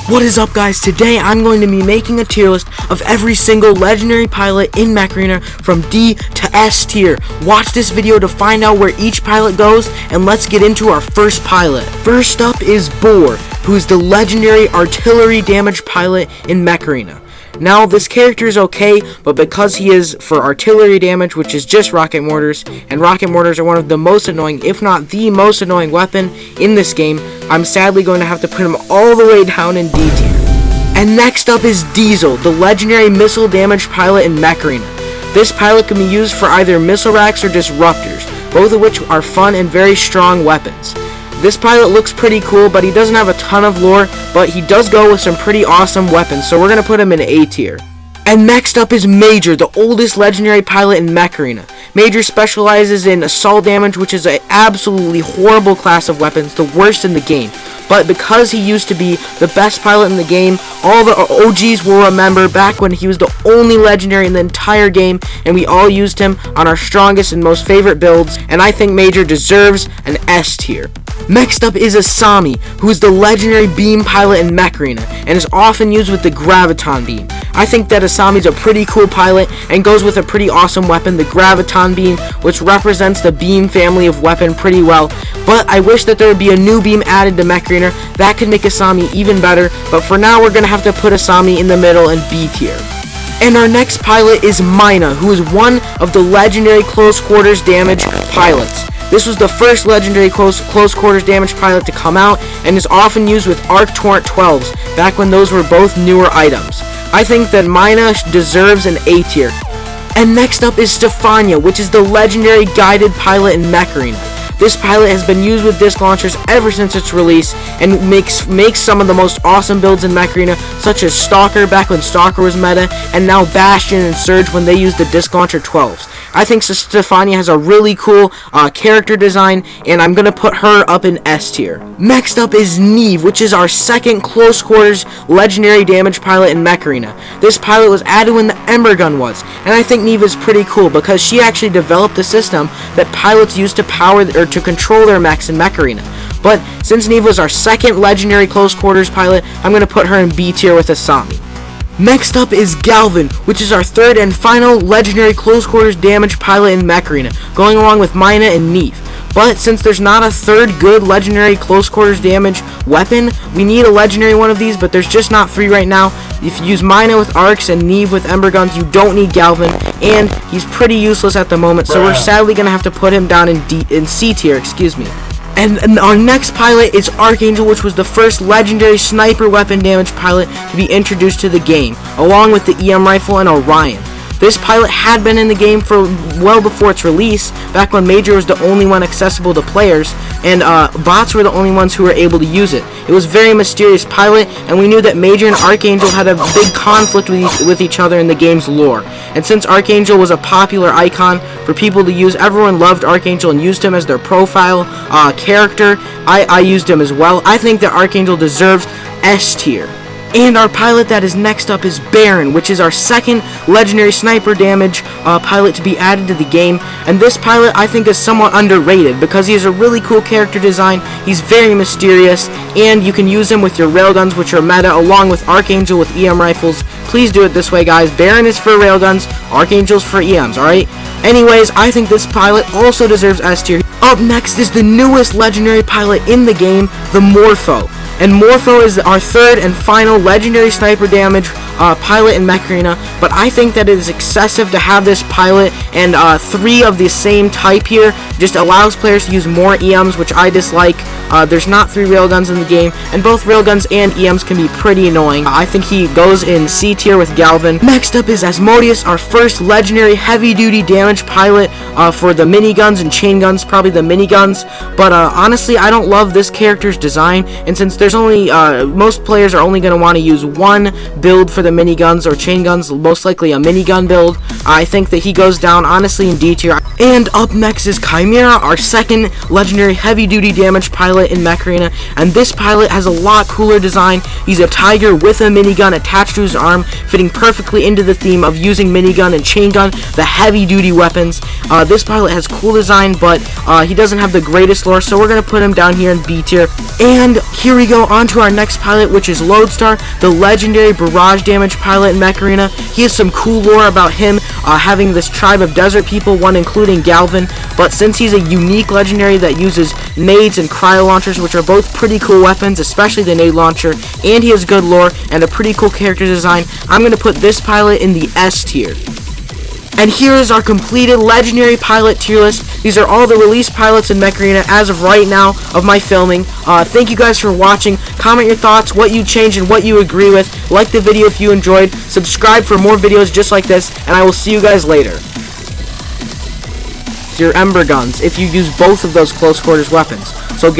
What is up, guys? Today I'm going to be making a tier list of every single legendary pilot in Mech Arena from D to S tier. Watch this video to find out where each pilot goes, and let's get into our first pilot. First up is Boar, who is the legendary artillery damage pilot in Mech Arena. Now, this character is okay, but because he is for artillery damage, which is just rocket mortars, and rocket mortars are one of the most annoying, if not the most annoying weapon in this game, I'm sadly going to have to put him all the way down in D tier. And next up is Diesel, the legendary missile damage pilot in Mech Arena. This pilot can be used for either missile racks or disruptors, both of which are fun and very strong weapons. This pilot looks pretty cool, but he doesn't have a ton of lore, but he does go with some pretty awesome weapons, so we're going to put him in A tier. And next up is Major, the oldest legendary pilot in Mech Arena. Major specializes in assault damage, which is an absolutely horrible class of weapons, the worst in the game. But because he used to be the best pilot in the game, all the OGs will remember back when he was the only legendary in the entire game, and we all used him on our strongest and most favorite builds, and I think Major deserves an S tier. Next up is Asami, who is the legendary beam pilot in Mech Arena, and is often used with the Graviton beam. I think that Asami's a pretty cool pilot, and goes with a pretty awesome weapon, the Graviton beam, which represents the beam family of weapon pretty well, but I wish that there would be a new beam added to Mech Arena. That could make Asami even better, but for now we're going to have to put Asami in the middle in B tier. And our next pilot is Mina, who is one of the legendary close quarters damage pilots. This was the first legendary close quarters damage pilot to come out, and is often used with Arc Torrent 12s, back when those were both newer items. I think that Mina deserves an A tier. And next up is Stefan, which is the legendary guided pilot in Mech Arena. This pilot has been used with disc launchers ever since its release, and makes some of the most awesome builds in Mech Arena, such as Stalker back when Stalker was meta, and now Bastion and Surge when they use the disc launcher 12s. I think Stefania has a really cool character design, and I'm going to put her up in S tier. Next up is Neve, which is our second close quarters legendary damage pilot in Mech Arena. This pilot was added when the Ember Gun was, and I think Neve is pretty cool because she actually developed a system that pilots use to power or to control their mechs in Mech Arena. But since Neve was our second legendary close quarters pilot, I'm going to put her in B tier with Asami. Next up is Galvin, which is our third and final legendary close quarters damage pilot in Mech Arena, going along with Mina and Neve. But since there's not a third good legendary close quarters damage weapon, we need a legendary one of these, but there's just not three right now. If you use Mina with arcs and Neve with ember guns, you don't need Galvin, and he's pretty useless at the moment, so we're sadly going to have to put him down in C tier, excuse me. And our next pilot is Archangel, which was the first legendary sniper weapon damage pilot to be introduced to the game, along with the EM rifle and Orion. This pilot had been in the game for well before its release, back when Major was the only one accessible to players, and bots were the only ones who were able to use it. It was a very mysterious pilot, and we knew that Major and Archangel had a big conflict with each other in the game's lore. And since Archangel was a popular icon for people to use, everyone loved Archangel and used him as their profile character. I used him as well. I think that Archangel deserves S tier. And our pilot that is next up is Baron, which is our second legendary sniper damage pilot to be added to the game. And this pilot I think is somewhat underrated because he has a really cool character design, he's very mysterious, and you can use him with your railguns, which are meta, along with Archangel with EM rifles. Please do it this way, guys. Baron is for railguns, Archangel's for EMs, alright? Anyways, I think this pilot also deserves S tier. Up next is the newest legendary pilot in the game, the Morpho. And Morpho is our third and final legendary sniper damage pilot in Mech Arena, but I think that it is excessive to have this pilot and three of the same type here. Just allows players to use more EMs, which I dislike. There's not three railguns in the game, and both railguns and EMs can be pretty annoying. I think he goes in C tier with Galvin. Next up is Asmodus, our first legendary heavy-duty damage pilot for the miniguns and chain guns, probably the miniguns. But honestly, I don't love this character's design, and since there's only most players are only going to want to use one build for the miniguns or chain guns, most likely a minigun build. I think that he goes down honestly in D tier. And up next is Chimera, our second legendary heavy duty damage pilot in Mech Arena, and this pilot has a lot cooler design. He's a tiger with a minigun attached to his arm, fitting perfectly into the theme of using minigun and chain gun, the heavy duty weapons. This pilot has cool design, but he doesn't have the greatest lore, so we're going to put him down here in B tier. And here we go on to our next pilot, which is Loadstar, the legendary barrage damage pilot in Mech Arena. He has some cool lore about him having this tribe of desert people, one including Galvin, but since he's a unique legendary that uses nades and cryo launchers, which are both pretty cool weapons, especially the nade launcher, and he has good lore and a pretty cool character design, I'm going to put this pilot in the S tier. And here is our completed legendary pilot tier list. These are all the released pilots in Mech Arena as of right now of my filming. Thank you guys for watching. Comment your thoughts, what you changed and what you agree with. Like the video if you enjoyed. Subscribe for more videos just like this, and I will see you guys later. Your Ember guns, if you use both of those close quarters weapons. So